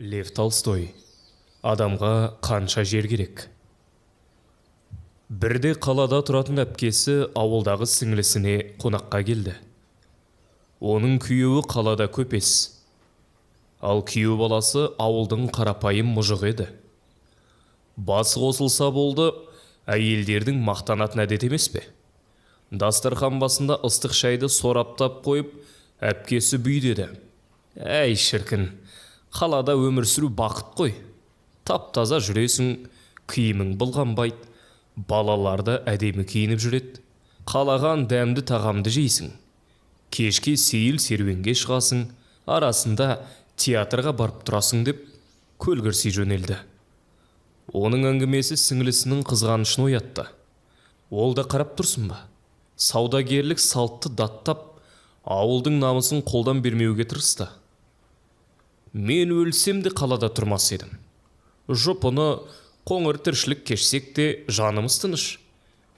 Лев Толстой. Адамға қанша жер керек? Бірде қалада тұратын әпкесі ауылдағы сіңлісіне қонаққа келді. Оның күйеуі қалада көпес. Ал күйеу баласы ауылдың қарапайым мұжығы еді. Басы қосылса болды, әйелдердің мақтанатын әдет емес пе? Дастархан басында ыстық шайды сораптап қойып, әпкесі бүй деді. Әй шіркін, қалада өмір сүру бақыт қой. Тап-таза жүресің, киімің былғанбайды, балаларды әдемі киініп жүреді. Қалаған дәмді тағамды жейсің. Кешке сейіл серуенге шығасың, арасында театрға барып тұрасың деп көлгірсей жөнелді. Оның әңгімесі сіңлісінің қызғанышын оятты. Ол да қарап тұрсын ба? Саудагерлік салтты даттап, ауылдың намысын қолдан бермеуге тырысты. Мен өлсем де қалада тұрмас едім. Жұпыны қоңыр тіршілік кешсек те жанымыз тыныш.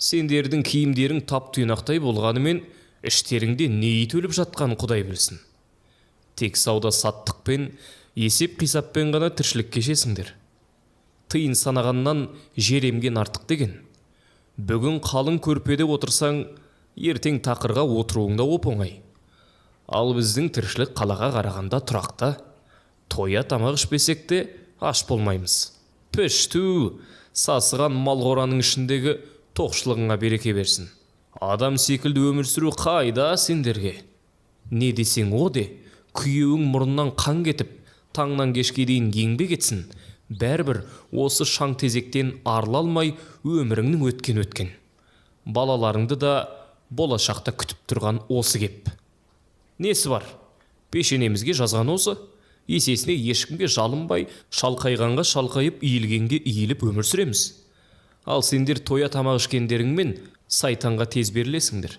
Сендердің киімдерің тап-тұйнақтай болғанымен, іштеріңде не өліп жатқанын Құдай білсін. Тек сауда-саттықпен, есеп-қисаппен ғана тіршілік кешесіңдер. Тиын санағаннан жер емген артық деген. Бүгін қалың көрпеде отырсаң, ертең тақырға отыруыңда оп-оңай. Ал біздің тіршілік қалаға қарағанда тұрақты. Тоя тамақ ішпесек те аш болмаймыз. Пішту, сасыған мал қораның ішіндегі тоқшылығыңа береке берсін. Адам секілді өмір сүру қайда сендерге? Не десең о де, күйеуің мұрыннан қан кетіп, таңнан кешке дейін еңбек етсін. Бәрібір осы шаң тезектен арыла алмай өміріңнің өткен. Балаларыңды да болашақта күтіп тұрған осы кеп. Несі бар? Пешенемізге жазған осы. Есесіне ешкімге жалынбай, шалқайғанға шалқайып, иілгенге иіліп өмір сүреміз. Ал сендер тоя тамақ ішкендеріңмен сайтанға тез берілесіңдер.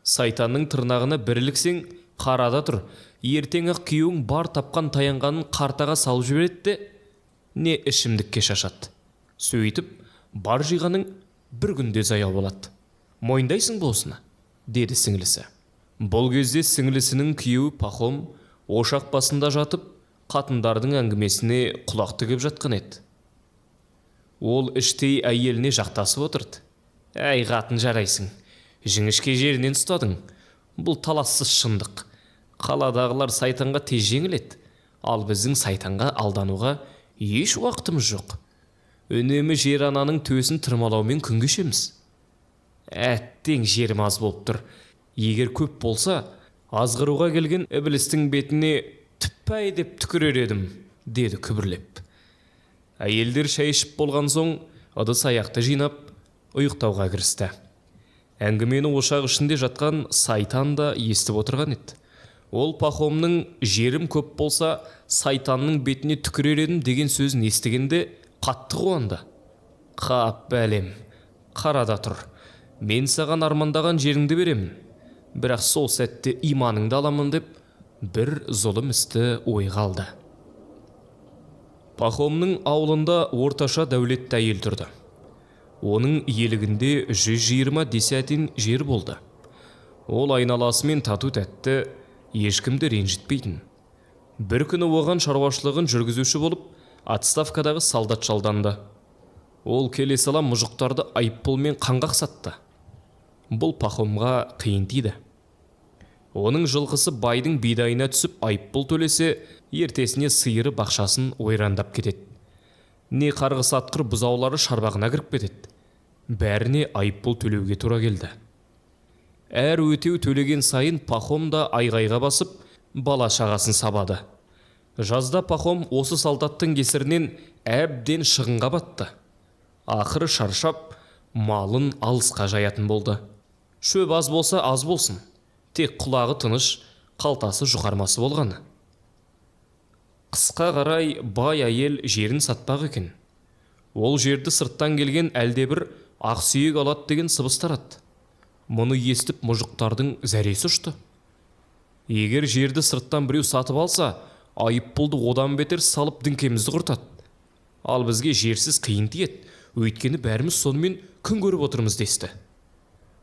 Сайтанның тырнағына біріліксең, қарада тұр. Ертең-ақ күйеуің бар тапқан таянғанын қартаға салып жібереді де, не ішімдікке шашады. Сөйтіп, бар жиғаның бір күнде заяу болады. Мойындайсың болсына, деді сіңлісі. Бұл кезде сіңлісінің күйеуі Пахом ошақ басында жатып, қатындардың әңгімесіне құлақ тігіп жатқан еді. Ол іштей әйеліне жақтасып отырды. Әй қатын жарайсың, жіңішке жерінен ұстадың. Бұл талассыз шындық. Қаладағылар сайтанға тез жеңіледі, ал біздің сайтанға алдануға еш уақытымыз жоқ. Үнемі жер ананың төсін тырмалаумен күн кешеміз. Әттең жерім аз болып тұр. Егер көп болса, азғыруға келген іблістің бетіне түппәй деп түкірер едім, деді күбірлеп. Әйелдер шай ішіп болған соң, ыдыс аяқты жинап, ұйықтауға кірісті. Әңгімені ошақ ішінде жатқан сайтан да естіп отырған еді. Ол Пахомның жерім көп болса, сайтанның бетіне түкірер едім деген сөзін естігенде қатты қуанды. Қап бәлем, қарада тұр. Мен саған армандаған жеріңді беремін. Бірақ сол сәтте иманыңды аламын деп, бір зұлым істі ойға алды. Пахомның ауылында орташа дәулетті әйел тұрды. Оның иелігінде 120 десятин жер болды. Ол айналасымен тату тәтті, ешкімді ренжітпейтін. Бір күні оған шаруашылығын жүргізуші болып, отставкадағы солдат жалданды. Ол келе сала мұжықтарды айыппұлмен қанға қақсатты. Бұл Пахомға қиын тиді. Оның жылқысы байдың бидайына түсіп айыппұл төлесе, ертесіне сиыры бақшасын ойрандап кетеді. Не қарғыс атқыр бұзаулары шарбағына кіріп кетеді. Бәріне айыппұл төлеуге тура келді. Әр өтеу төлеген сайын Пахом да айғайға басып, бала шағасын сабады. Жазда Пахом осы солдаттың кесірінен әбден шығынға батты. Ақыры шаршап, малын алысқа жаятын болды. Шөп аз болса аз болсын, тек құлағы тыныш, қалтасы жұқармасы болғаны. Қысқа қарай бай әйел жерін сатпақ екен. Ол жерді сырттан келген әлдебір ақсүйек алады деген сыбыс тарады. Мұны естіп мұжықтардың зәресі ұшты. Егер жерді сырттан біреу сатып алса, айыппұлды одан бетер салып діңкемізді құртады. Ал бізге жерсіз қиын тиеді, өйткені бәріміз сонымен күн көріп отырмыз десті.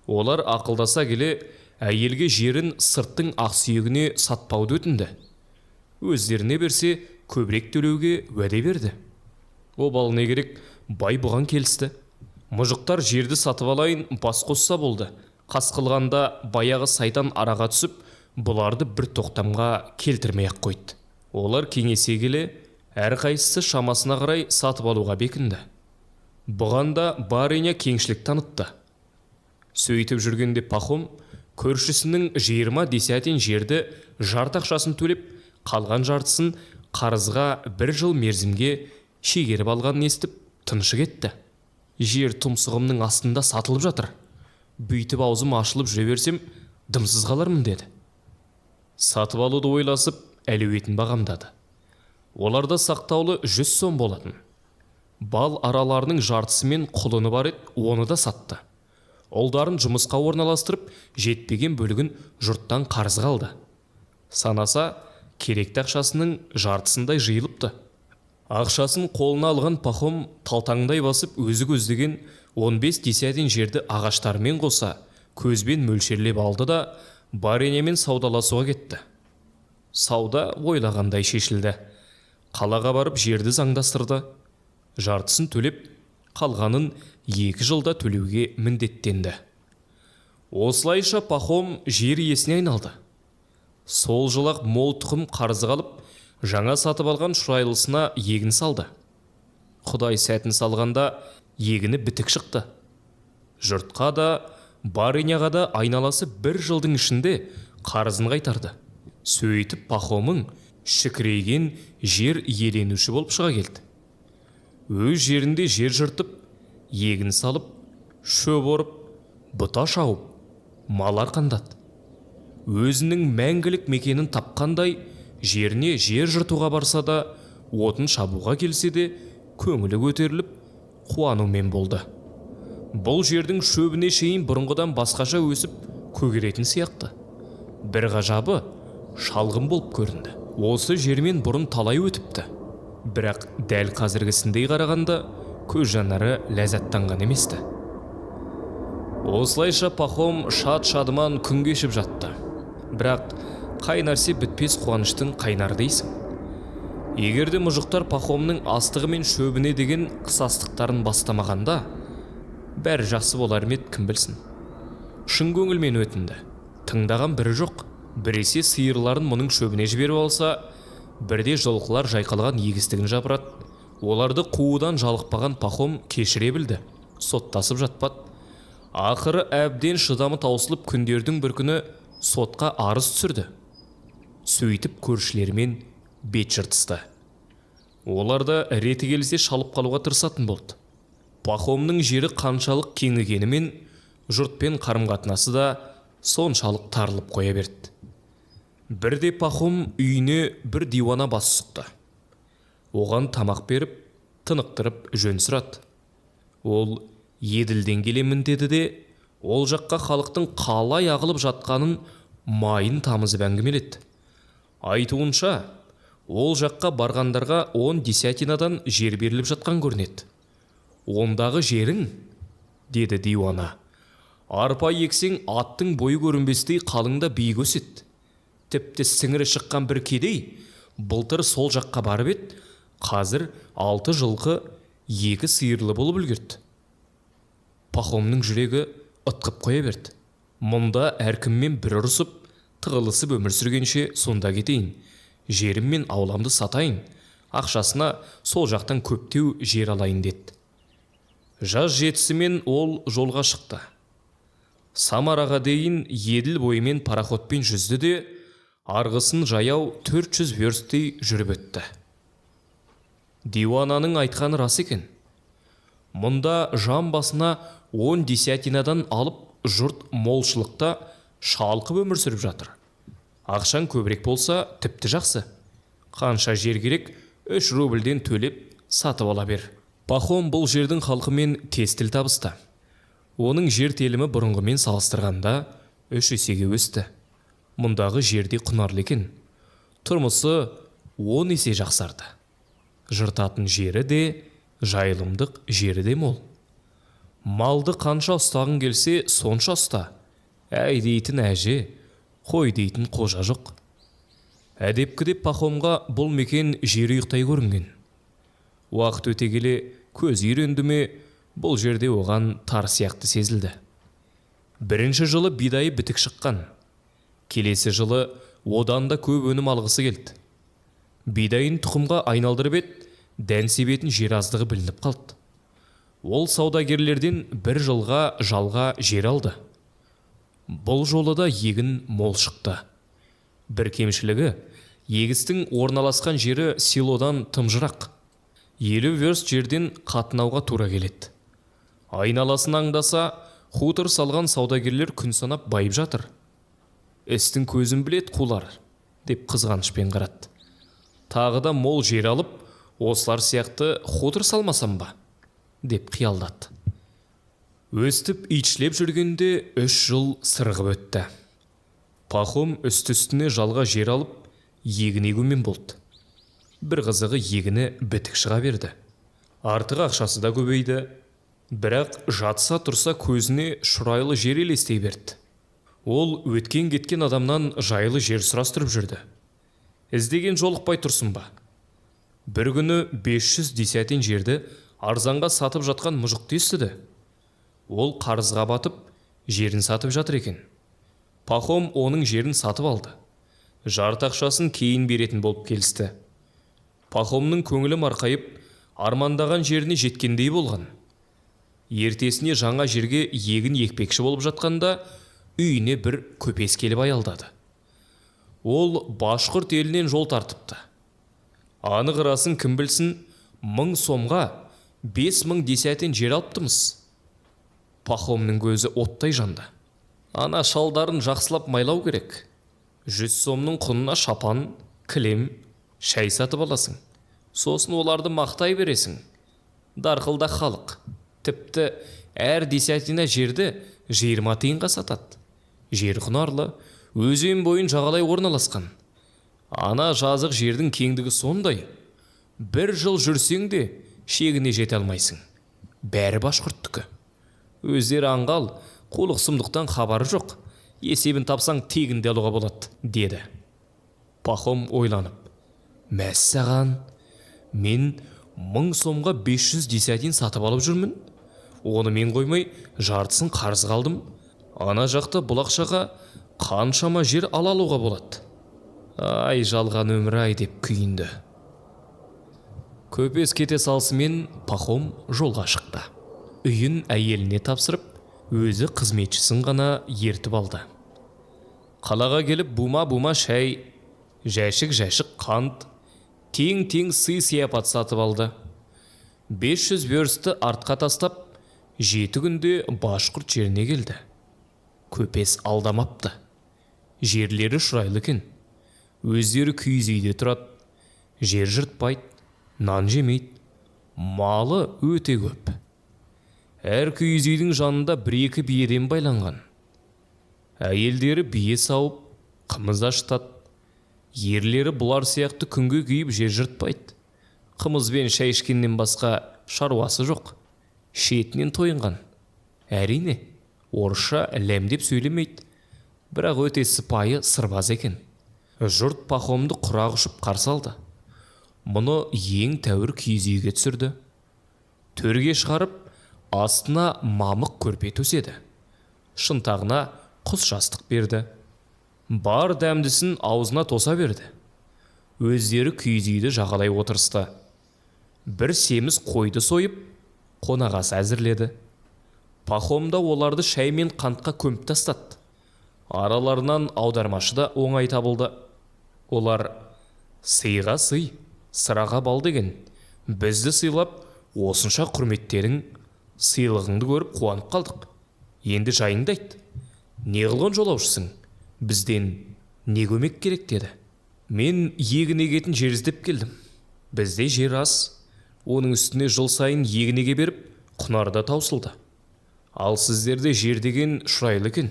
Олар ақылдаса келе, әйелге жерін сырттың ақсүйегіне сатпауды өтінді. Өздеріне берсе көбірек төлеуге уәде берді. Обал не керек, бай бұған келісті. Мұжықтар жерді сатып алайын бас қосса болды. Қас қылғанда баяғы сайтан араға түсіп, бұларды бір тоқтамға келтірмей-ақ қойды. Олар кеңесе келе, әрқайсысы шамасына қарай сатып алуға бекінді. Бұған да Барыня кеңшілік танытты. Сөйтіп жүргенде Пахом көршісінің 20 десятин жерді жарты ақшасын төлеп, қалған жартысын қарызға 1 жыл мерзімге шегеріп алғанын естіп, тынышы кетті. Жер тұмсығымның астында сатылып жатыр. Бүйтіп аузым ашылып жүре берсем, дымсыз қалармын деді. Сатып алуды ойласып, әлеуетін бағамдады. Оларда сақтаулы 100 сом болатын. Бал араларының жартысымен құлыны бар еді, оны да сатты. Олдарын жұмысқа орналастырып, жетпеген бөлігін жұрттан қарыз қалды. Санаса, керекті ақшасының жартысындай жиылыпты. Ақшасын қолына алған Пахом талтаңдай басып өзі көздеген 15 десятин жерді ағаштармен қоса көзбен мөлшерлеп алды да Барынямен саудаласуға кетті. Сауда ойлағандай шешілді. Қалаға барып жерді заңдастырды. Жартысын төлеп, қалғанын 2 жылда төлеуге міндеттенді. Осылайша Пахом жер иесіне айналды. Сол жылақ мол тұқым қарызы қалып, жаңа сатып алған шұрайлысына егін салды. Құдай сәтін салғанда егіні бітік шықты. Жұртқа да, Барыняға да айналасы 1 жылдың ішінде қарызын қайтарды. Сөйтіп Пахомың шікірейген жер иеленуші болып шыға келді. Өз жерінде жер жыртып, егін салып, шөп орып, бұта шауып, мал арқандады. Өзінің мәңгілік мекенін тапқандай, жеріне жер жыртуға барса да, отын шабуға келсе де, көңілі көтеріліп, қуанумен болды. Бұл жердің шөбіне шейін бұрынғыдан басқаша өсіп, көгеретін сияқты. Бір ғажабы шалғын болып көрінді. Осы жермен бұрын талай өтіпті. Бірақ дәл қазіргісіндей қарағанда көз жанары ләззаттанған еместі. Осылайша Пахом шад-шадыман күн кешіп жатты. Бірақ қай нәрсе бітпес қуаныштың қайнар дейсің. Егерде мұжықтар Пахомның астығы мен шөбіне деген қысастықтарын бастамағанда, бәрі жақсы болар ма еді, кім білсін. Шын көңілмен өтінді. Тыңдаған бірі жоқ. Біресе сиырларын мұның шөбіне жіберіп алса, бірде жылқылар жайқалған егістігін жапырады. Оларды қуудан жалықпаған Пахом кешіре білді. Соттасып жатпады. Ақыры әбден шыдамы таусылып күндердің бір күні сотқа арыз түсірді. Сөйтіп көршілермен бет жыртысты. Оларда реті келсе шалып қалуға тырысатын болды. Пахомның жері қаншалық кеңігенімен жұртпен қарым-қатынасы да соншалық тарылып қоя берді. Бірде Пахом үйіне бір диуана бас сұқты. Оған тамақ беріп, тынықтырып жөн сұрады. Ол еділден келемін деді де, ол жаққа халықтың қалай ағылып жатқанын майын тамызып әңгімеледі. Айтуынша, ол жаққа барғандарға 10 десятинадан жер беріліп жатқан көрінеді. Ондағы жерің, деді диуана, арпа ексең аттың бойы көрінбестей қалыңда биік өседі. Тіпті сіңірі шыққан бір кедей былтыр сол жаққа барып еді, қазір 6 жылқы 2 сиырлы болып үлгерді. Пахомның жүрегі ытқып қоя берді. Мұнда әркіммен бір ұрысып, тығылысып өмір сүргенше сонда кетейін. Жерім мен ауламды сатайын, ақшасына сол жақтан көптеу жер алайын деді. Жаз жетісімен ол жолға шықты. Самараға дейін еділ бойымен пароходпен жүзді де, арғысын жаяу 400 версттей жүріп өтті. Диуананың айтқаны рас екен. Мұнда жан басына 10 десятинадан алып жұрт молшылықта шалқып өмір сүріп жатыр. Ақшаң көбірек болса тіпті жақсы. Қанша жер керек 3 рубльден төлеп сатып ала бер. Пахом бұл жердің халқымен тез тіл табысты. Оның жер телімі бұрынғымен салыстырғанда 3 есеге өсті. Мұндағы жерде құнарлы екен. Тұрмысы 10 есе жақсарды. Жыртатын жері де, жайылымдық жері де мол. Малды қанша ұстағың келсе, сонша ұста. Әй дейтін әже, қой дейтін қожа жоқ. Әдепкіде Пахомға бұл мекен жері ұйықтай көрінген. Уақыт өте келе көз үйренді ме, бұл жерде оған тар сияқты сезілді. Бірінші жылы бидайы бітік шыққан. Келесі жылы одан да көп өнім алғысы келді. Бидайын тұқымға айналдырып ет, дән себетін жер аздығы білініп қалды. Ол саудагерлерден бір жылға жалға жер алды. Бұл жолы да егін мол шықты. Бір кемшілігі, егістің орналасқан жері селодан тым жырақ. 50 верст жерден қатынауға тура келеді. Айналасын аңдаса, хутор салған саудагерлер күн санап байып жатыр. Істің көзін білет қулар, деп қызғанышпен қарады. Тағы да мол жер алып, осылар сияқты хутор салмасам ба, деп қиялдады. Өстіп итшілеп жүргенде 3 жыл сырғып өтті. Пахом үсті-үстіне жалға жер алып, егін егумен болды. Бір қызығы егіні бітік шыға берді. Артық ақшасы да көбейді. Бірақ жатса тұрса көзіне шұрайлы жер елестей берді. Ол өткен кеткен адамнан жайлы жер сұрастырып жүрді. Іздеген жолықпай тұрсын ба? Бір күні 500 десятин жерді арзанға сатып жатқан мұжықты естіді. Ол қарызға батып, жерін сатып жатыр екен. Пахом оның жерін сатып алды. Жарты ақшасын кейін беретін болып келісті. Пахомның көңілі марқайып, армандаған жеріне жеткендей болған. Ертесіне жаңа жерге егін екпекші болып жатқанда, үйіне бір көпес келіп аялдады. Ол башқұрт елінен жол тартыпты. Анық расын кім білсін, 1000 сомға 5000 десятин жер алыптымыз. Пахомның көзі оттай жанды. Ана шалдарын жақсылап майлау керек. 100 сомның құнына шапан, кілем, шай сатып аласың. Сосын оларды мақтай бересің. Дарқылда халық. Тіпті әр десятина жерді 20 тиынға сатады. Жер құнарлы, өзен бойын жағалай орналасқан. Ана жазық жердің кеңдігі сондай. 1 жыл жүрсең де шегіне жете алмайсың. Бәрі башқұрттікі. Өздері аңғал, қулық сұмдықтан хабары жоқ. Есебін тапсаң тегінде алуға болады, деді. Пахом ойланып. Мәссаған, мен 1000 сомға 500 десятин сатып алып жүрмін. Оны мен қоймай, жартысын қарыз қалдым. Ана жақта бұл ақшаға қаншама жер алуға болады. Ай, жалған өмір ай, деп күйінді. Көпес кете салсымен Пахом жолға шықты. Үйін әйеліне тапсырып, өзі қызметшісін ғана ертіп алды. Қалаға келіп бума-бума шай, жәшік қант, тең сый-сияпат сатып алды. 500 версті артқа тастап, 7 күнде башқұрт жеріне келді. Көпес алдамапты. Жерлері шұрайлы екен. Өздері күйіз үйде тұрады. Жер жыртпайды, нан жемейді. Малы өте көп. Әр күйіз үйдің жанында 1-2 биеден байланған. Әйелдері бие сауып, қымыз ашытады. Ерлері бұлар сияқты күнге күйіп жер жыртпайды. Қымызбен шай ішкеннен басқа шаруасы жоқ. Шетінен тойынған. Әрине, орысша ләмдеп сөйлемейді. Бірақ өте сыпайы сырбаз екен. Жұрт Пахомды құрақ ұшып қарсы алды. Мұны ең тәуір киіз үйге түсірді. Төрге шығарып, астына мамық көрпе төседі. Шынтағына құс жастық берді. Бар дәмдісін аузына тоса берді. Өздері киіз үйді жағалай отырысты. Бір семіз қойды сойып, қонағасы әзірледі. Пахомда оларды шай мен қантқа көміп тастады. Араларынан аудармашы да оңай табылды. Олар сыйға сый, сыраға бал деген. Бізді сыйлап, осынша құрметтерің, сыйлығыңды көріп қуанып қалдық. Енді жайыңды айт. Не қылған жолаушысың? Бізден не көмек керек, деді. Мен егін егетін жер іздеп келдім. Бізде жер аз. Оның үстіне жыл сайын егінеге беріп, құнарда таусылды. Ал сіздерде жер деген шұрайлы екен.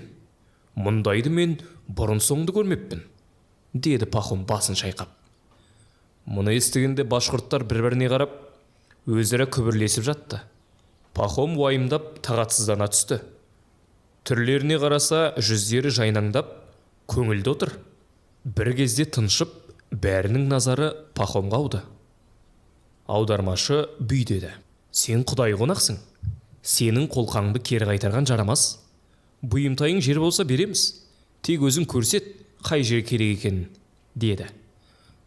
Мұндайды мен бұрын соңды көрмеппін, деді Пахом басын шайқап. Мұны естігенде башқұрттар бір-біріне қарап, өзара күбірлесіп жатты. Пахом уайымдап тағатсыздана түсті. Түрлеріне қараса, жүздері жайнаңдап, көңілді отыр. Бір кезде тыншып, Бәрінің назары Пахомға ауды. Аудармашы бүй деді: «Сен құдай қонақсың. Сенің қолқаңды кері қайтарған жарамас. Бұйымтайың жер болса береміз. Тек өзің көрсет, қай жер керек екенін», деді.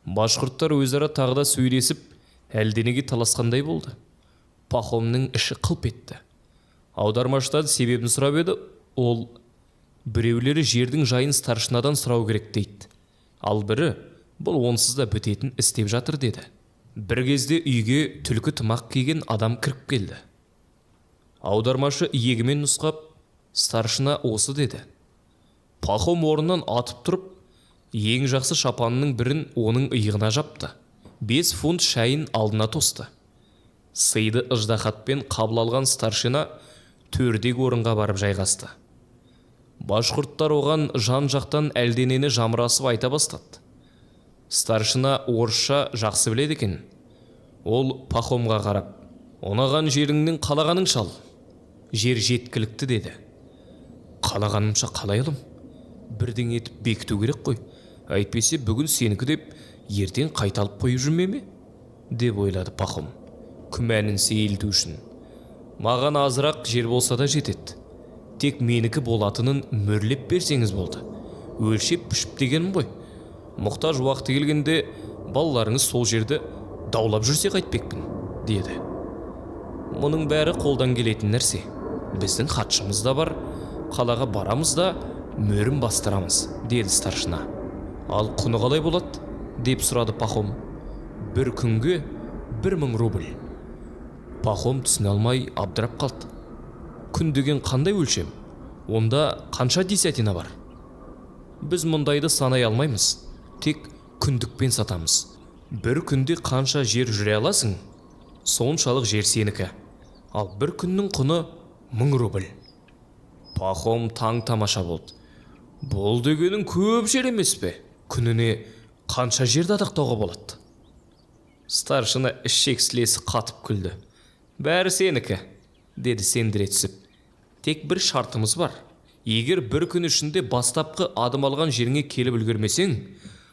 Башқұрттар өзара тағы да сөйлесіп, әлденеге таласқандай болды. Пахомның іші қылп етті. Аудармаштан себебін сұрап еді, ол: «Біреулері жердің жайын старшынадан сұрау керек дейді. Ал бірі бұл онсыз да бітетін істеп жатыр», деді. Бір кезде үйге түлкі тымақ киген адам кіріп келді. Аудармашы иегімен нұсқап: «Старшына осы», деді. Пахом орнынан атып тұрып, ең жақсы шапанының бірін оның иығына жапты. 5 фунт шайын алдына тосты. Сыйды ыждахатпен қабыл алған старшина төрдегі орынға барып жайғасты. Башқұрттар оған жан-жақтан әлденені жамырасып айта бастады. Старшина орысша жақсы біледі екен. Ол Пахомға қарап: «Ұнаған жеріңнің қалағаның шал. Жер жеткілікті», деді. «Қалағанымша қалай алым? Бірден етіп бекіту керек қой. Әйтпесе бүгін сенікі деп, ертең қайталып қойып жүрме ме?» деп ойлады Пахом, күмәнін сейілту үшін. «Маған азырақ жер болса да жетеді. Тек менікі болатынын мөрлеп берсеңіз болды. Өлшеп пішіп дегенім ғой. Мұқтаж уақыты келгенде балаларыңыз сол жерді даулап жүрсе қайтпекпін», деді. «Мұның бәрі қолдан келетін нәрсе. Біздің хатшымыз да бар. Қалаға барамыз да мөрін бастырамыз», деді старшына. «Ал құны қалай болады?» деп сұрады Пахом. «1 күнге 1000 рубль». Пахом түсіне алмай абдырап қалды. «Күн деген қандай өлшем? Онда қанша десятина бар?» «Біз мұндайды санай алмаймыз. Тек күндікпен сатамыз. 1 күнде қанша жер жүре аласың, соншалық жер сенікі. Ал 1 күннің құны 1000 рубль». Пахом таң тамаша болды. «Бұл дегенің көп жер емес пе? Күніне қанша жерді адақтауға болады?» Старшына ішек-сілесі қатып күлді. «Бәрі сенікі», деді сендіре түсіп. «Тек бір шартымыз бар. Егер 1 күн ішінде бастапқы адым алған жеріңе келіп үлгермесең,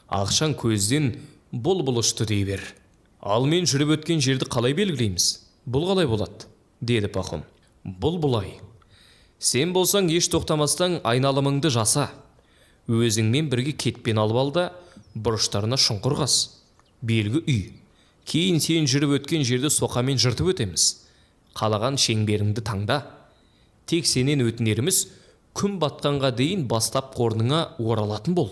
ақшаң көзден бұл ұшты дей бер. Ал мен жүріп өткен жерді қалай белгілейміз? Бұл қалай болады?» деді Пахом. «Бұл бұлай. Сен болсаң еш тоқтамастан айналымыңды жаса. Өзіңмен бірге кетпен алып ал да бұрыштарына шұңқыр қаз. Белгі үй. Кейін сен жүріп өткен жерді соқамен жыртып өтеміз. Қалаған шеңберіңді таңда. Тек сенен өтінеріміз, күн батқанға дейін бастап орныңа оралатын бол.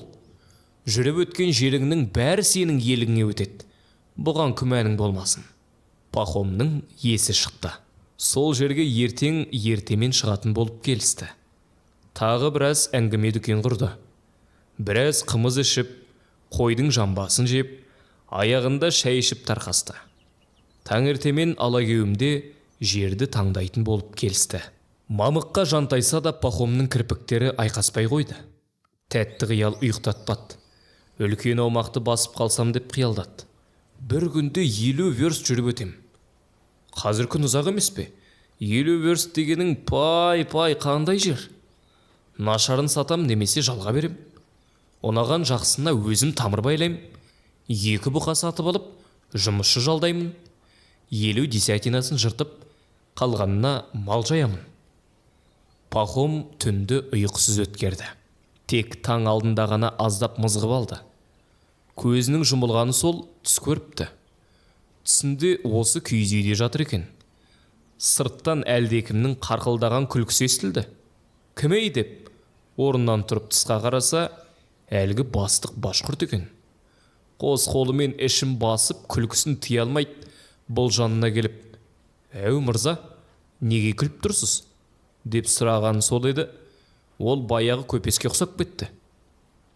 Жүріп өткен жеріңнің бәрі сенің еліңе өтеді. Бұған күмәнің болмасын». Пахомның есі шықты. Сол жерге ертемен шығатын болып келісті. Тағы біраз әңгіме дүкен құрды. Біраз қымыз ішіп, қойдың жамбасын жеп, аяғында шай ішіп тарқасты. Таңертемен алагеуімде жерді таңдайтын болып келісті. Мамыққа жантайса да Пахомның кірпіктері айқаспай қойды. Тәтті қиял ұйықтатпады. Үлкен аумақты басып қалсам деп қиялдады. 1 күнде 50 верст жүріп өтем. Қазір күн ұзақ емес пе? 50 верст дегенің пай қандай жер? Нашарын сатам немесе жалға берем. Ұнаған жақсына өзім тамыр байлайым. 2 бұқа сатып алып, жұмысшы жалдаймын. 50 десятинасын жыртып, қалғанына мал жаямын». Пахом түнді ұйқысыз өткерді. Тек таң алдында ғана аздап мызғып алды. Көзінің жұмылғаны сол түс көріпті. Түсінде осы күйіз үйде жатыр екен. Сырттан әлдекімнің қарқылдаған күлкісі естілді. «Кім ей?» деп орнынан тұрып тысқа қараса, әлгі бастық башқұрт екен. Қос қолымен ішін басып, күлкісін тия алмайды, бұл жанына келіп: «Әу мырза, неге күліп тұрсыз?» деп сұраған сол еді. Ол баяғы көпеске ұқсап кетті.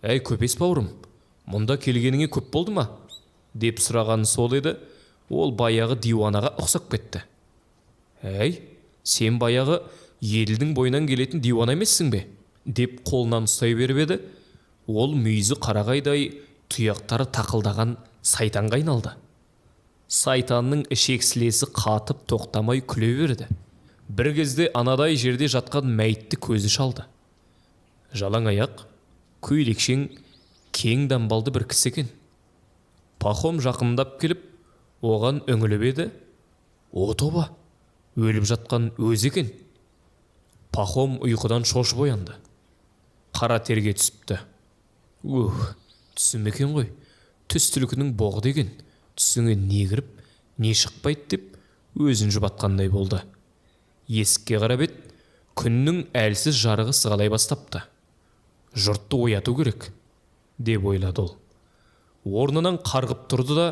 «Әй көпес бауырым, мұнда келгеніңе көп болды ма?» деп сұраған сол еді. Ол баяғы диуанаға ұқсап кетті. «Әй, сен баяғы елдің бойынан келетін диуана емессің бе?» деп қолынан ұстай беріп еді. Ол мүйізі қарағайдай, тұяқтары тақылдаған сайтанға айналды. Сайтанның ішек-сілесі қатып тоқтамай күле берді. Бір кезде анадай жерде жатқан мәйітті көзі шалды. Жалаң аяқ, көйлекшең, кең дамбалды бір кісі екен. Пахом жақындап келіп, оған үңіліп еді. О тоба, өліп жатқан өзі екен. Пахом ұйқыдан шошып оянды. Қара терге түсіпті. Түсім екен ғой. Түс түлкінің боғы деген. Түсіңе не кіріп, не шықпайды деп өзін жұбатқандай болды. Есікке қарап еді, күннің әлсіз жарығы сығалай бастапты. Жұртты ояту керек, деп ойлады ол. Орнынан қарғып тұрды да,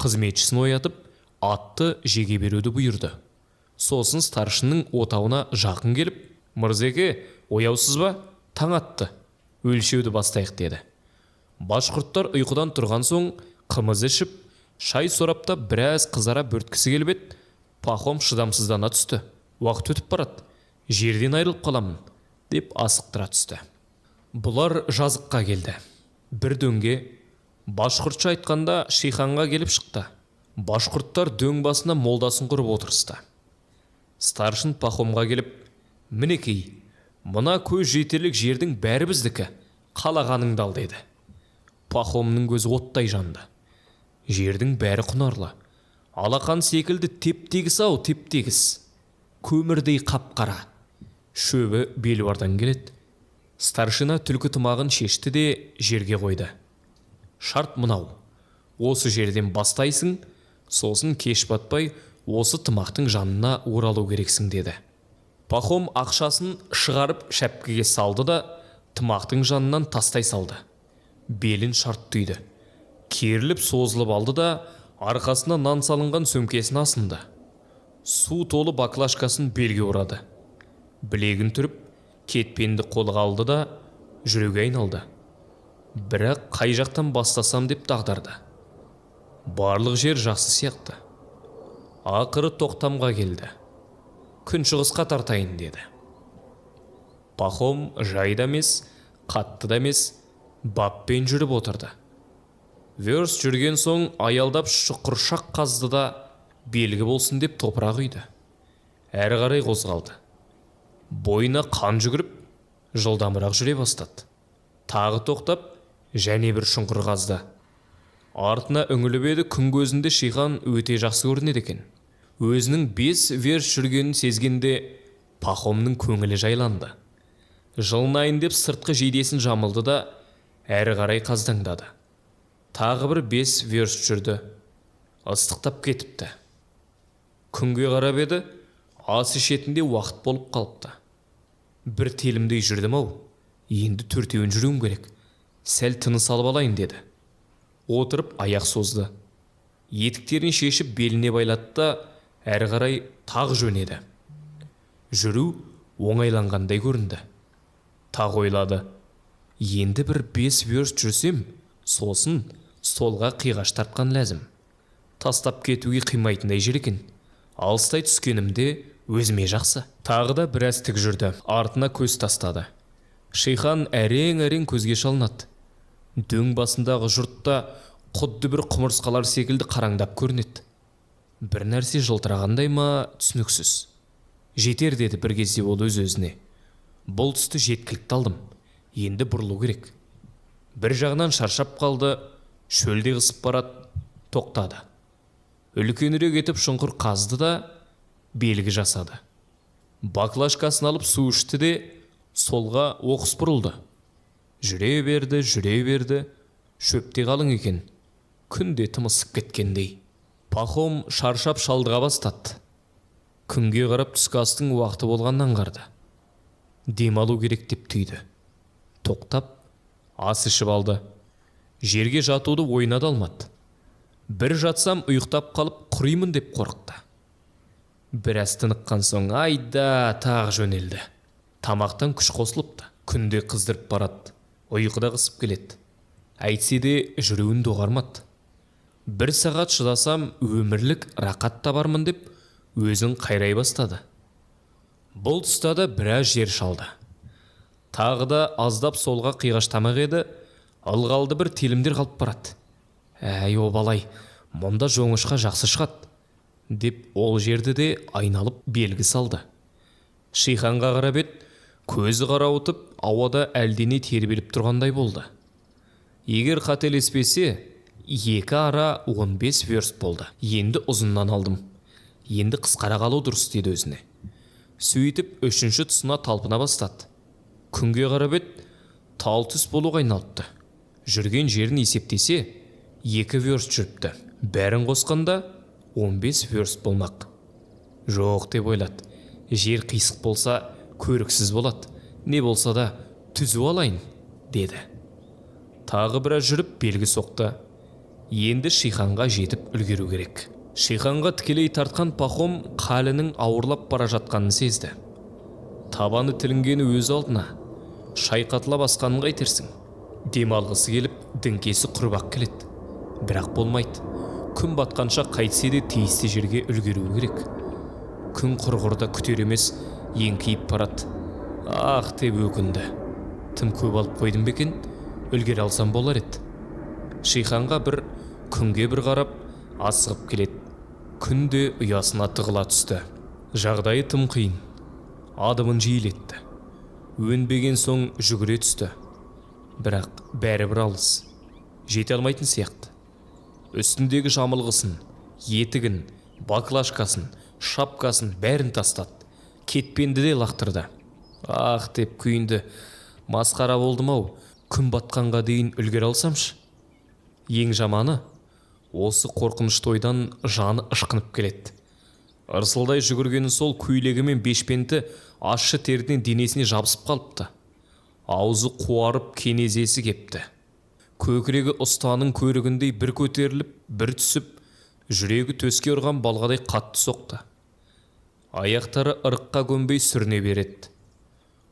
қызметшісін оятып, атты жеге беруді бұйырды. Сосын старшынның отауына жақын келіп, «Мырзеке, ояусыз ба? Таң атты. Өлшеуді бастайық», деді. Башқұрттар ұйқыдан тұрған соң қымыз ішіп, шай сорапта біраз қызара бөрткісі келіп еді. Пахом шыдамсыздана түсті. «Уақыт өтіп барады. Жерден айырылып қаламын», деп асықтыра түсті. Бұлар жазыққа келді. Бір дөңге башқұртша айтқанда шейханға келіп шықты. Башқұрттар дөң басына молдасын құрып отырысты. Старшын Пахомға келіп, «Мінекей, мына көз жетерлік жердің бәрі біздікі, қалағаныңды ал», деді. Пахомның көзі оттай жанды. Жердің бәрі құнарлы. Алақан секілді теп-тегіс-ау, теп-тегіс. Көмірдей қап-қара. Шөбі белуардан келеді. Старшина түлкі тымағын шешті де жерге қойды. «Шарт мынау. Осы жерден бастайсың, сосын кеш батпай осы тымақтың жанына оралу керексің», деді. Пахом ақшасын шығарып шәпкеге салды да, тымақтың жанынан тастай салды. Белін шарт түйді. Керіліп созылып алды да, арқасына нан салынған сөмкесін асынды. Су толы баклажкасын белге ұрады. Білегін түріп, кетпенді қолға алды да, жүрегі айналды. Бірақ қай жақтан бастасам деп дағдарды. Барлық жер жақсы сияқты. Ақыры тоқтамға келді. «Күншығысқа тартайын», деді. Пахом жайда емес, қатты да емес, баппен жүріп отырды. Верст жүрген соң аялдап шұқыршақ қазды да, белгі болсын деп топырақ үйді. Әрі қарай қозғалды. Бойына қан жүгіріп, жылдамырақ жүре бастады. Тағы тоқтап, және бір шұңқыр қазды. Артына үңіліп еді, күн көзінде шихан өте жақсы көрінеді екен. Өзінің 5 верст жүргенін сезгенде Пахомның көңілі жайланды. Жылынайын деп сыртқы жейдесін жамылды да, әрі қарай қаздаңдады. Тағы бір 5 верст жүрді. Ыстықтап кетіпті. Күнге қарап еді, ас ішетінде уақыт болып қалыпты. Бір телімдей жүрдім-ау, енді 4-еуін жүруім керек. Сәл тыныс алып алайын, деді. Отырып аяқ созды. Етіктерін шешіп беліне байлады да, әрі қарай тағы жөнеді. Жүру оңайланғандай көрінді. Тағы ойлады. Енді бір 5 верст жүрсем, сосын солға қиғаш тартқан ләзім. Тастап кетуге қимайтындай жер екен. Алыстай түскенімде өзіме жақсы. Тағы да біраз тік жүрді. Артына көз тастады. Шейхан әрең-әрең көзге шалынады. Дөң басындағы жұртта құдды бір құмырсқалар секілді қараңдап көрінеді. Бір нәрсе жылтырағандай ма, түсініксіз. Жетер, деді бір кезде ол өз-өзіне. Бұл тұсты жеткілікті алдым. Енді бұрылу керек. Бір жағынан шаршап қалды, шөлде қысып барады, тоқтады. Үлкенірек етіп шұңқыр қазды да, белгі жасады. Баклажкасын алып су ішті де, солға оқыс бұрылды. Жүре берді, шөпте қалың екен. Күнде тымысып кеткендей. Пахом шаршап шалдыға бастады. Күнге қарап түскі астың уақыты болғаннан аңғарды. Демалу керек деп түйді. Тоқтап, ас ішіп алды. Жерге жатуды ойына да алмады. Бір жатсам ұйықтап қалып құримын деп қорықты. Біраз тыныққан соң айда тағы жөнелді. Тамақтан күш қосылыпты. Күнде қыздырып барады. Ұйқыда қысып келеді. Әйтсе де жүруін доғармады. 1 сағат шыдасам өмірлік рақат табармын деп өзін қайрай бастады. Бұл тұста да біраз жер шалды. Тағы да аздап солға қиғаштамақ еді, ылғалды бір телімдер қалып барады. «Әй обалай, мұнда жоңышқа жақсы шығады», деп ол жерді де айналып белгі салды. Шейханға қарап еді, көзі қарауытып, ауада әлдене тербеліп тұрғандай болды. Егер қателеспесе, Екі ара 15 верст болды. Енді ұзыннан алдым. Енді қысқарағалы дұрыс деді өзіне. Сөйтіп, үшінші тұсына талпына бастады. Күнге қарап еді, тал түс болуға айналыпты. Жүрген жерін есептесе, 2 верст жүріпті. Бәрін қосқанда 15 верст болмақ. Жоқ деп ойлады. Жер қисық болса, көріксіз болады. Не болса да түзу алайын, деді. Тағы біраз жүріп белгі соқты. Енді Шиханға жетіп үлгеру керек. Шиханға тікелей тартқан Пахом қалінің ауырлап бара жатқанын сезді. Табаны тілінгені өз алдына. Шайқатыла басқанын қайтерсің. Дем алғысы келіп, діңкесі құрбақ келеді. Бірақ болмайды. Күн батқанша қайтсе де тиісті жерге үлгеру керек. Күн құрғырда күтер емес, еңкейіп барады. Ах деп өкінді. Тым көп алып қойдым бекен, үлгере алсам болар еді. Шиханға бір күнге бір қарап, асығып келеді. Күн де ұясына тығыла түсті. Жағдайы тым қиын. Адымын жиілетті. Өнбеген соң жүгіре түсті. Бірақ бәрі бір алыс. Жете алмайтын сияқты. Үстіндегі жамылғысын, етігін, баклажкасын, шапкасын бәрін тастады. Кетпенді де лақтырды. Ах деп күйінді. Масқара болдым-ау, күн батқанға дейін үлгере алсамшы. Ең жаманы, осы қорқынышты ойдан жаны ышқынып келеді. Ырсылдай жүгіргені сол көйлегі мен бешпенті ащы терден денесіне жабысып қалыпты. Аузы қуарып кенезесі кепті. Көкірегі ұстаның көрігіндей бір көтеріліп, бір түсіп, жүрегі төске ұрған балғадай қатты соқты. Аяқтары ырыққа көнбей сүріне береді.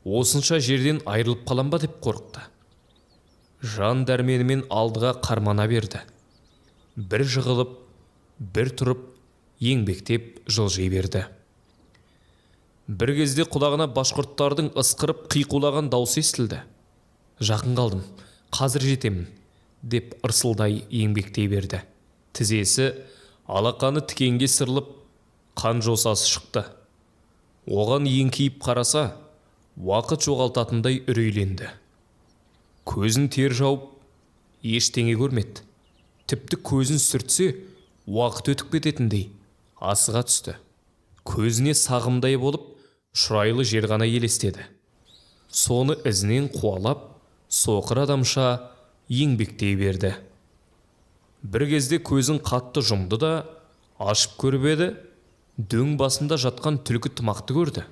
Осынша жерден айырылып қалам ба деп қорықты. Жан дәрменімен алдыға қармана берді. Бір жығылып, бір тұрып, еңбектеп жылжи берді. Бір кезде құлағына башқұрттардың ысқырып қиқулаған даусы естілді. Жақын қалдым, қазір жетемін, деп ырсылдай еңбектей берді. Тізесі алақаны тікенге сырылып, қан жосасы шықты. Оған еңкейіп қараса, уақыт жоғалтатындай үрейленді. Көзін тер жауып, ештеңе көрмеді. Тіпті көзін сүртсе, уақыт өтіп кететіндей асыға түсті. Көзіне сағымдай болып, шұрайлы жер ғана елестеді. Соны ізінен қуалап, соқыр адамша еңбектей берді. Бір кезде көзін қатты жұмды да, ашып көріп еді, дөң басында жатқан түлкі тымақты көрді.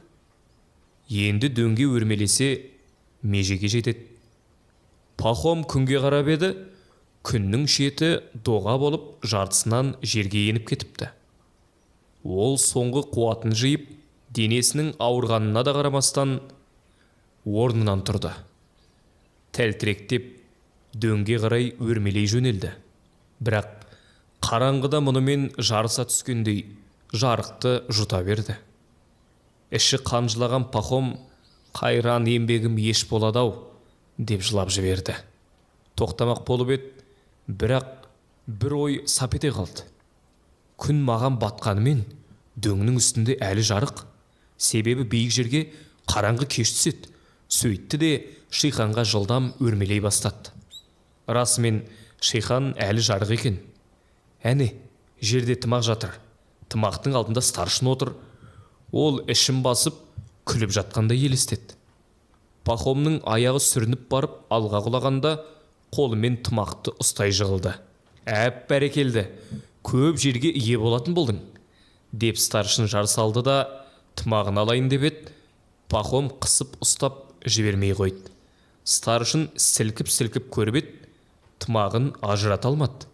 Енді дөңге өрмелесе, межеге жетеді. Пахом күнге қарап еді, күннің шеті доға болып жартысынан жерге еніп кетіпті. Ол соңғы қуатын жиып, денесінің ауырғанына да қарамастан орнынан тұрды. Тәлтіректеп, дөңге қарай өрмелей жөнелді. Бірақ қараңғыда мұнымен жарыса түскендей жарықты жұта берді. Іші қанжылаған Пахом, қайран еңбегім еш болады-ау, деп жылап жіберді. Тоқтамақ болып еді, бірақ бір ой сап ете қалды. Күн маған батқанымен, дөңнің үстінде әлі жарық. Себебі биік жерге қараңғы кеш түседі. Сөйтті де Шиханға жылдам өрмелей бастады. Расымен Шихан әлі жарық екен. Әне, жерде тымақ жатыр. Тымақтың алдында старшын отыр. Ол ішін басып, күліп жатқанда елестеді. Пахомның аяғы сүрініп барып, алға құлағанда қолымен тымақты ұстай жығылды. Әп бәрекелді, көп жерге ие болатын болдың, деп старшын жар салды да, тымағын алайын деп еді. Пахом қысып ұстап жібермей қойды. Старшын сілкіп-сілкіп көріп еді, тымағын ажырата алмады.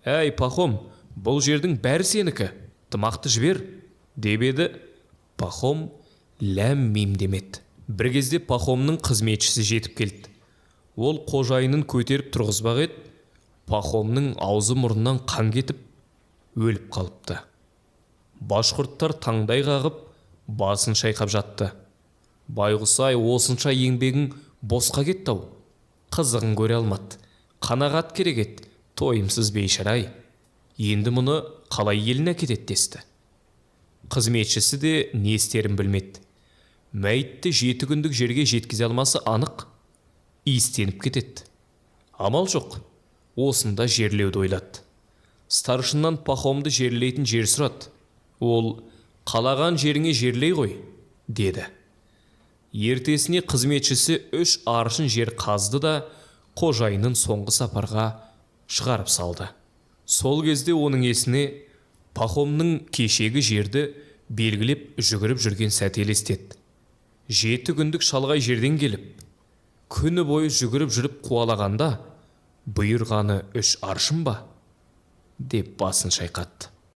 Әй, Пахом, бұл жердің бәрі сенікі, тымақты жібер, деп еді. Пахом ләм-мим демеді. Бір кезде Пахомның қызметшісі жетіп келді. Ол қожайынын көтеріп тұрғызбақ еді. Пахомның аузы мұрнынан қан кетіп, өліп қалыпты. Башқұрттар таңдай қағып, басын шайқап жатты. Байғұс-ай, осынша еңбегің босқа кетті-ау. Қызығын көре алмады. Қанағат керек еді, тойымсыз бейшара-ай. Енді мұны қалай еліне әкетеді десті. Қызметшісі де не істерін білмеді. Мәйітті 7 күндік жерге жеткізе алмасы анық. Иістеніп кетеді. Амал жоқ. осында жерлеуді ойлады. Старшыннан Пахомды жерлейтін жер сұрады. Ол, қалаған жеріңе жерлей ғой, деді. Ертесіне қызметшісі 3 аршын жер қазды да қожайынын соңғы сапарға шығарып салды. Сол кезде оның есіне Пахомның кешегі жерді белгілеп жүгіріп жүрген сәті елестеді. 7 күндік шалғай жерден келіп, күні бойы жүгіріп жүріп қуалағанда, бұйырғаны 3 аршын ба? Деп басын шайқатты.